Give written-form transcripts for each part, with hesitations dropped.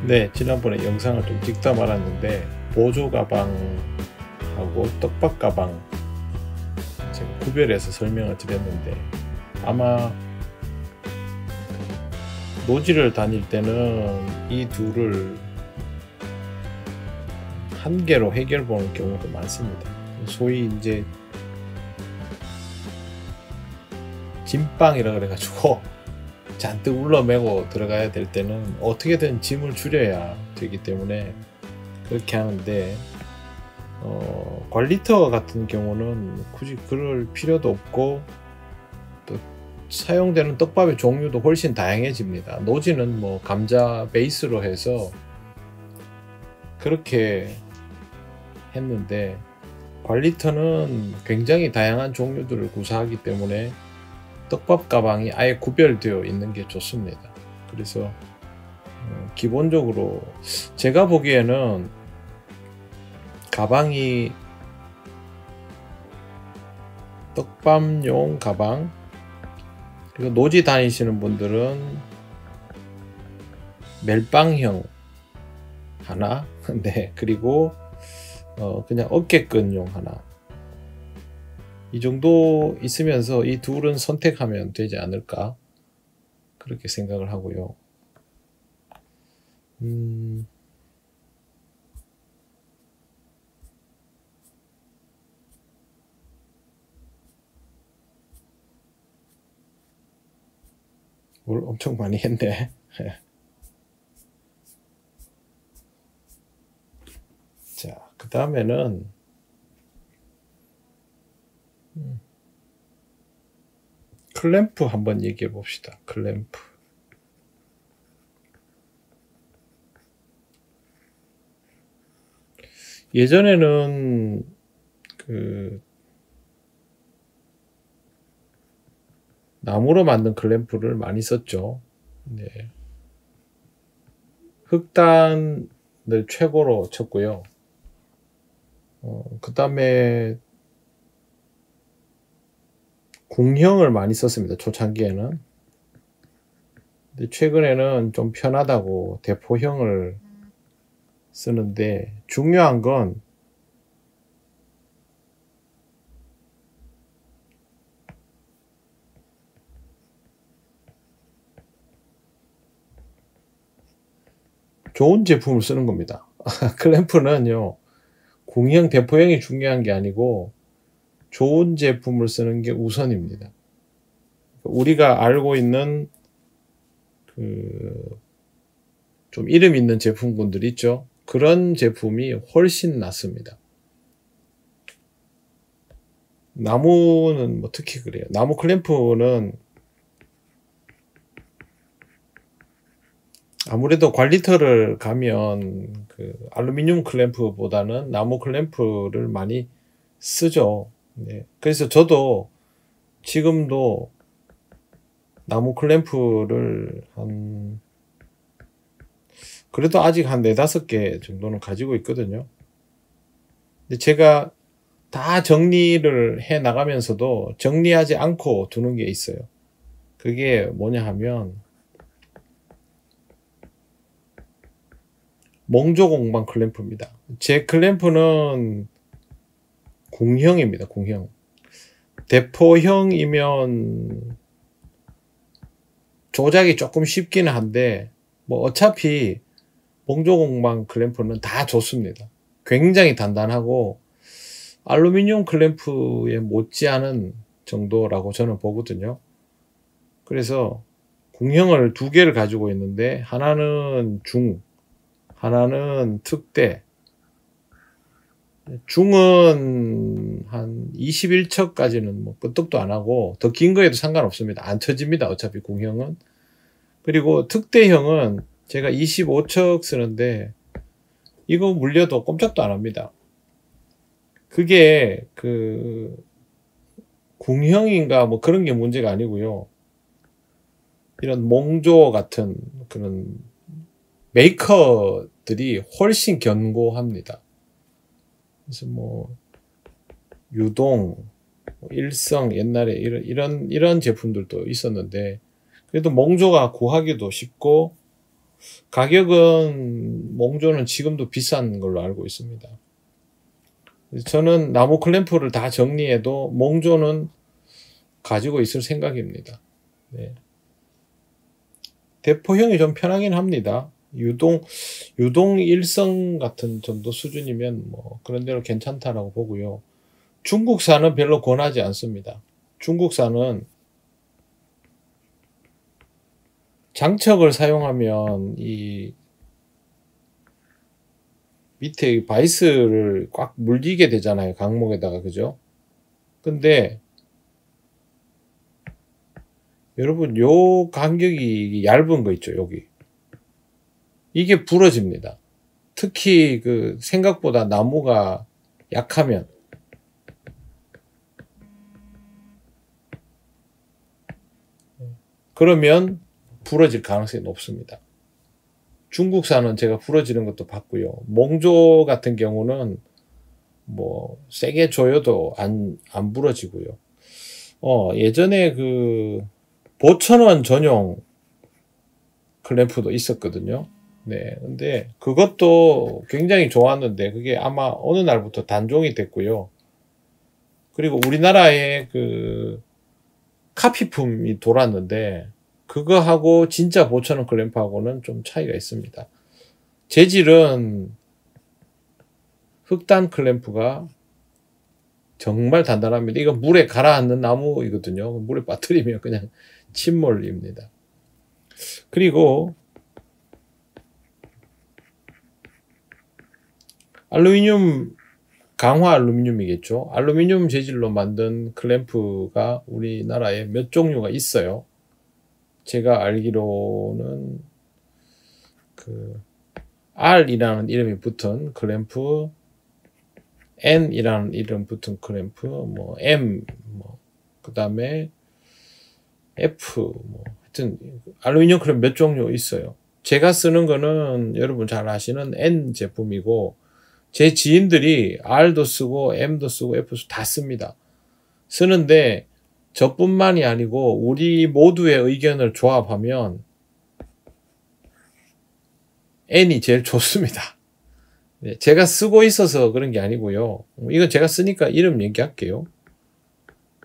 네, 지난번에 영상을 좀 찍다 말았는데 보조 가방하고 떡밥 가방 제가 구별해서 설명을 드렸는데, 아마 노지를 다닐 때는 이 둘을 한 개로 해결 보는 경우도 많습니다. 소위 이제 짐빵이라 그래가지고 잔뜩 울러매고 들어가야 될 때는 어떻게든 짐을 줄여야 되기 때문에 그렇게 하는데, 관리터 같은 경우는 굳이 그럴 필요도 없고, 또 사용되는 떡밥의 종류도 훨씬 다양해집니다. 노지는 뭐 감자 베이스로 해서 그렇게 했는데, 관리터는 굉장히 다양한 종류들을 구사하기 때문에 떡밥 가방이 아예 구별되어 있는 게 좋습니다. 그래서 기본적으로 제가 보기에는 가방이 떡밥용 가방, 그리고 노지 다니시는 분들은 멜빵형 하나, 네, 그리고 그냥 어깨끈용 하나, 이 정도 있으면서 이 둘은 선택하면 되지 않을까, 그렇게 생각을 하고요. 뭘 엄청 많이 했네. 자, 그 다음에는 클램프 한번 얘기해 봅시다. 클램프. 예전에는 그 나무로 만든 클램프를 많이 썼죠. 네. 흑단을 최고로 쳤고요. 그 다음에 궁형을 많이 썼습니다. 초창기에는. 근데 최근에는 좀 편하다고 대포형을 쓰는데, 중요한 건 좋은 제품을 쓰는 겁니다. 클램프는요, 궁형, 대포형이 중요한 게 아니고 좋은 제품을 쓰는 게 우선입니다. 우리가 알고 있는 좀 이름 있는 제품군들 있죠. 그런 제품이 훨씬 낫습니다. 나무는 뭐 특히 그래요. 나무 클램프는 아무래도 관리터를 가면 알루미늄 클램프보다는 나무 클램프를 많이 쓰죠. 네. 그래서 저도 지금도 나무 클램프를 그래도 아직 한 4-5개 정도는 가지고 있거든요. 근데 제가 다 정리를 해 나가면서도 정리하지 않고 두는 게 있어요. 그게 뭐냐 하면 몽조공방 클램프입니다. 제 클램프는 궁형입니다. 궁형. 대포형이면 조작이 조금 쉽기는 한데, 뭐 어차피 몽조공방 클램프는 다 좋습니다. 굉장히 단단하고 알루미늄 클램프에 못지않은 정도라고 저는 보거든요. 그래서 궁형을 2개를 가지고 있는데, 하나는 중, 하나는 특대. 중은 한 21척까지는 뭐 끄떡도 안 하고, 더 긴 거에도 상관없습니다. 안 쳐집니다. 어차피 궁형은. 그리고 특대형은 제가 25척 쓰는데, 이거 물려도 꼼짝도 안 합니다. 그게 궁형인가 뭐 그런 게 문제가 아니고요. 이런 몽조 같은 그런 메이커들이 훨씬 견고합니다. 그래서 뭐 유동, 일성, 옛날에 이런 제품들도 있었는데, 그래도 몽조가 구하기도 쉽고 가격은 몽조는 지금도 비싼 걸로 알고 있습니다. 저는 나무 클램프를 다 정리해도 몽조는 가지고 있을 생각입니다. 네. 대포형이 좀 편하긴 합니다. 유동 일성 같은 정도 수준이면 뭐 그런 대로 괜찮다라고 보고요. 중국산은 별로 권하지 않습니다. 중국산은 장척을 사용하면 이 밑에 바이스를 꽉 물리게 되잖아요. 강목에다가, 그죠? 근데 여러분, 요 간격이 얇은 거 있죠, 여기. 이게 부러집니다. 특히 그 생각보다 나무가 약하면. 그러면 부러질 가능성이 높습니다. 중국산은 제가 부러지는 것도 봤고요. 몽조 같은 경우는 뭐 세게 조여도 안 부러지고요. 예전에 그 보천원 전용 클램프도 있었거든요. 네. 근데 그것도 굉장히 좋았는데 그게 아마 어느 날부터 단종이 됐고요. 그리고 우리나라에 그 카피품이 돌았는데 그거하고 진짜 보천원 클램프하고는 좀 차이가 있습니다. 재질은 흑단 클램프가 정말 단단합니다. 이거 물에 가라앉는 나무이거든요. 물에 빠뜨리면 그냥 침몰입니다. 그리고 알루미늄, 강화 알루미늄이겠죠. 알루미늄 재질로 만든 클램프가 우리나라에 몇 종류가 있어요. 제가 알기로는 그 R이라는 이름이 붙은 클램프, N이라는 이름 붙은 클램프, 뭐 M, 뭐 그다음에 F, 뭐 하여튼 알루미늄 클램프 몇 종류 있어요. 제가 쓰는 거는 여러분 잘 아시는 N 제품이고 제 지인들이 R도 쓰고 M도 쓰고 F도 다 씁니다. 쓰는데 저뿐만이 아니고 우리 모두의 의견을 조합하면 N이 제일 좋습니다. 네, 제가 쓰고 있어서 그런 게 아니고요. 이건 제가 쓰니까 이름 얘기할게요.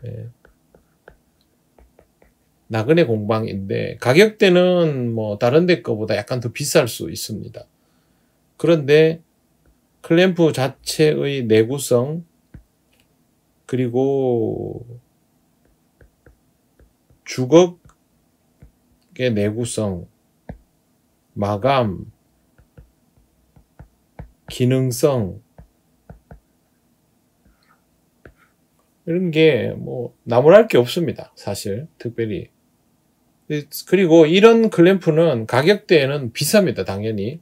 네. 나그네 공방인데 가격대는 뭐 다른 데 거보다 약간 더 비쌀 수 있습니다. 그런데 클램프 자체의 내구성 그리고 주걱의 내구성, 마감, 기능성 이런 게 뭐 나무랄 게 없습니다. 사실 특별히. 그리고 이런 클램프는 가격대에는 비쌉니다. 당연히.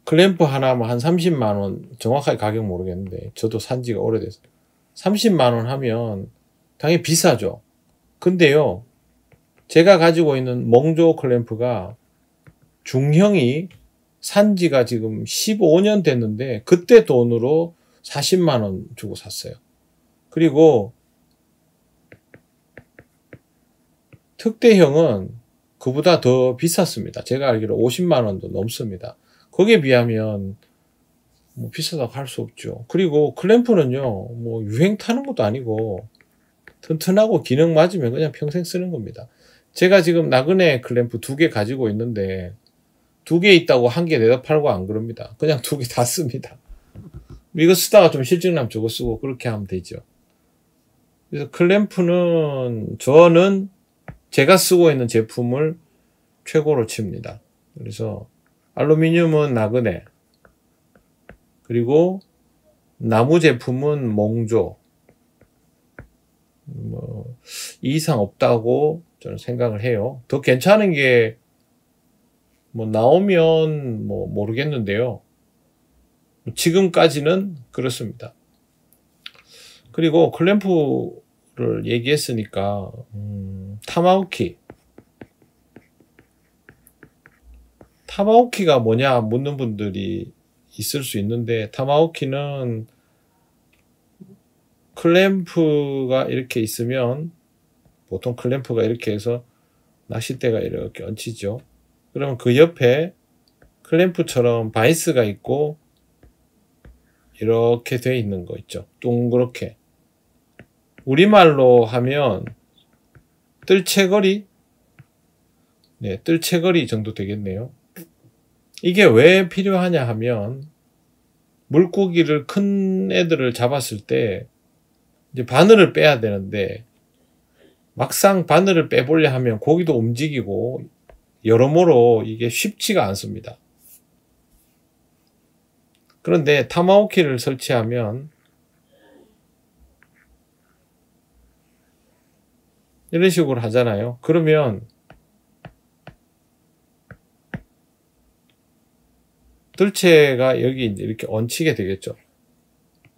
클램프 하나만 한 30만원, 정확하게 가격 모르겠는데 저도 산 지가 오래돼서 30만원 하면 당연히 비싸죠. 근데요, 제가 가지고 있는 몽조 클램프가 중형이 산 지가 지금 15년 됐는데 그때 돈으로 40만원 주고 샀어요. 그리고 특대형은 그보다 더 비쌌습니다. 제가 알기로 50만원도 넘습니다. 거기에 비하면 뭐 비싸다고 할 수 없죠. 그리고 클램프는요, 뭐 유행 타는 것도 아니고 튼튼하고 기능 맞으면 그냥 평생 쓰는 겁니다. 제가 지금 나그네 클램프 2개 가지고 있는데 2개 있다고 1개 내다 팔고 안 그럽니다. 그냥 2개 다 씁니다. 이거 쓰다가 좀 실증나면 저거 쓰고 그렇게 하면 되죠. 그래서 클램프는 저는 제가 쓰고 있는 제품을 최고로 칩니다. 그래서 알루미늄은 나그네, 그리고 나무 제품은 몽조, 뭐 이상 없다고 저는 생각을 해요. 더 괜찮은 게 뭐 나오면 뭐 모르겠는데요. 지금까지는 그렇습니다. 그리고 클램프를 얘기했으니까 타마오키가 뭐냐 묻는 분들이 있을 수 있는데, 타마오키는 클램프가 이렇게 있으면, 보통 클램프가 이렇게 해서 낚싯대가 이렇게 얹히죠. 그러면 그 옆에 클램프처럼 바이스가 있고 이렇게 돼 있는 거 있죠. 둥그렇게. 우리말로 하면 뜰채거리? 네, 뜰채거리 정도 되겠네요. 이게 왜 필요하냐 하면 물고기를 큰 애들을 잡았을 때 이제 바늘을 빼야 되는데 막상 바늘을 빼보려 하면 고기도 움직이고 여러모로 이게 쉽지가 않습니다. 그런데 타마호키를 설치하면 이런 식으로 하잖아요. 그러면 뜰채가 여기 이렇게 얹히게 되겠죠.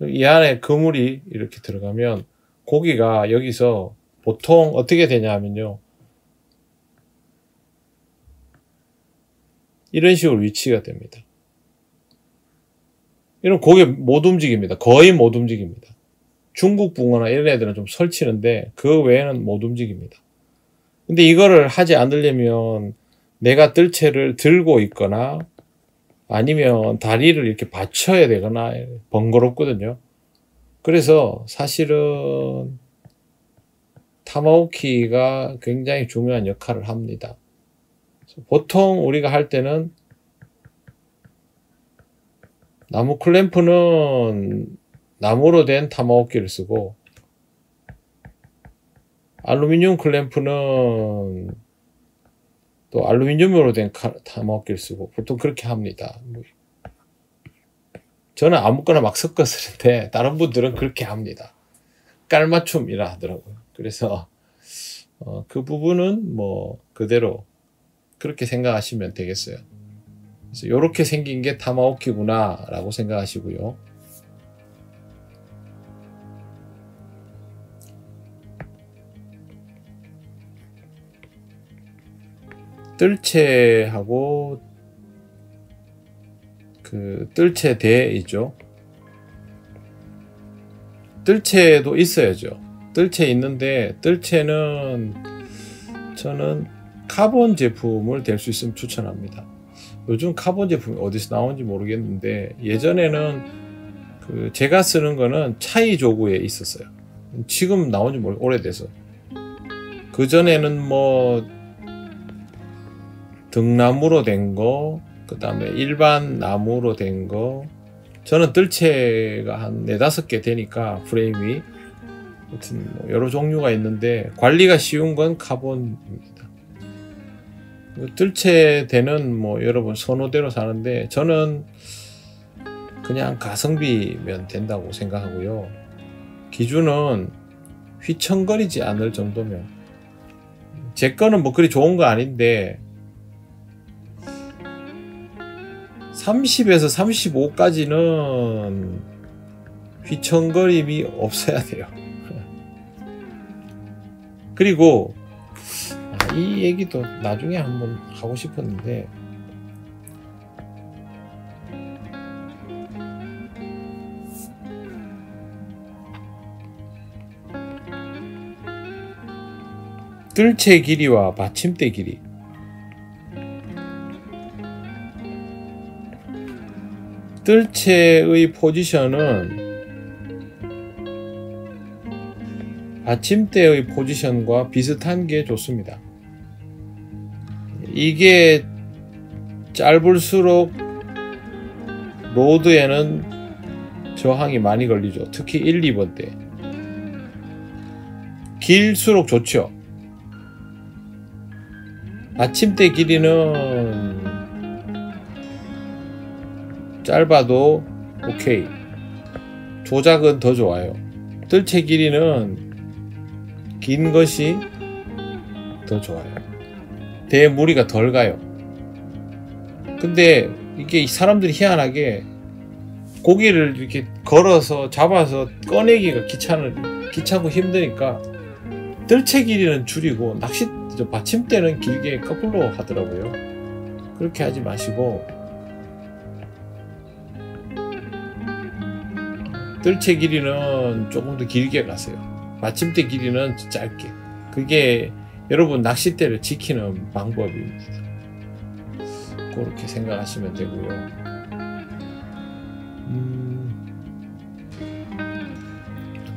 이 안에 그물이 이렇게 들어가면 고기가 여기서 보통 어떻게 되냐 하면요. 이런 식으로 위치가 됩니다. 이런 고기 못 움직입니다. 거의 못 움직입니다. 중국 붕어나 이런 애들은 좀 설치는데 그 외에는 못 움직입니다. 근데 이거를 하지 않으려면 내가 뜰채를 들고 있거나 아니면 다리를 이렇게 받쳐야 되거나 번거롭거든요. 그래서 사실은 타마호키가 굉장히 중요한 역할을 합니다. 보통 우리가 할 때는 나무 클램프는 나무로 된 타마호키를 쓰고 알루미늄 클램프는 또 알루미늄으로 된 타마호키를 쓰고 보통 그렇게 합니다. 저는 아무거나 막 섞어 쓰는데 다른 분들은 그렇게 합니다. 깔맞춤이라 하더라고요. 그래서 그 부분은 뭐 그대로 그렇게 생각하시면 되겠어요. 그래서 이렇게 생긴 게 타마호키구나 라고 생각하시고요. 뜰채하고 그 뜰채대 있죠. 뜰채도 있어야죠. 뜰채 있는데 뜰채는 저는 카본 제품을 댈 수 있으면 추천합니다. 요즘 카본 제품이 어디서 나온지 모르겠는데 예전에는 그 제가 쓰는 거는 차이 조구에 있었어요. 지금 나온지 모르겠 오래돼서. 그 전에는 뭐 등나무로 된 거, 그 다음에 일반 나무로 된 거. 저는 뜰채가 한 4-5개 되니까 프레임이 하여튼 뭐 여러 종류가 있는데 관리가 쉬운 건 카본입니다. 뜰채 대는 뭐 여러분 선호대로 사는데 저는 그냥 가성비면 된다고 생각하고요. 기준은 휘청거리지 않을 정도면. 제 거는 뭐 그리 좋은 거 아닌데 30에서 35까지는 휘청거림이 없어야 돼요. 그리고 이 얘기도 나중에 한번 하고 싶었는데 뜰채 길이와 받침대 길이. 뜰채의 포지션은 받침대의 포지션과 비슷한 게 좋습니다. 이게 짧을수록 로드에는 저항이 많이 걸리죠. 특히 1, 2번 때. 길수록 좋죠. 받침대 길이는 짧아도 오케이. 조작은 더 좋아요. 뜰채 길이는 긴 것이 더 좋아요. 대무리가 덜 가요. 근데 이게 사람들이 희한하게 고기를 이렇게 걸어서 잡아서 꺼내기가 귀찮고 힘드니까 뜰채 길이는 줄이고 받침대는 길게 거꾸로 하더라고요. 그렇게 하지 마시고 뜰채 길이는 조금 더 길게 가세요. 받침대 길이는 짧게. 그게 여러분 낚싯대를 지키는 방법입니다. 그렇게 생각하시면 되고요.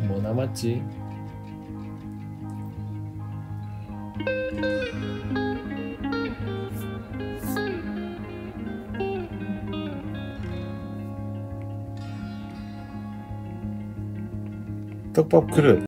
뭐 남았지? 떡밥 그릇.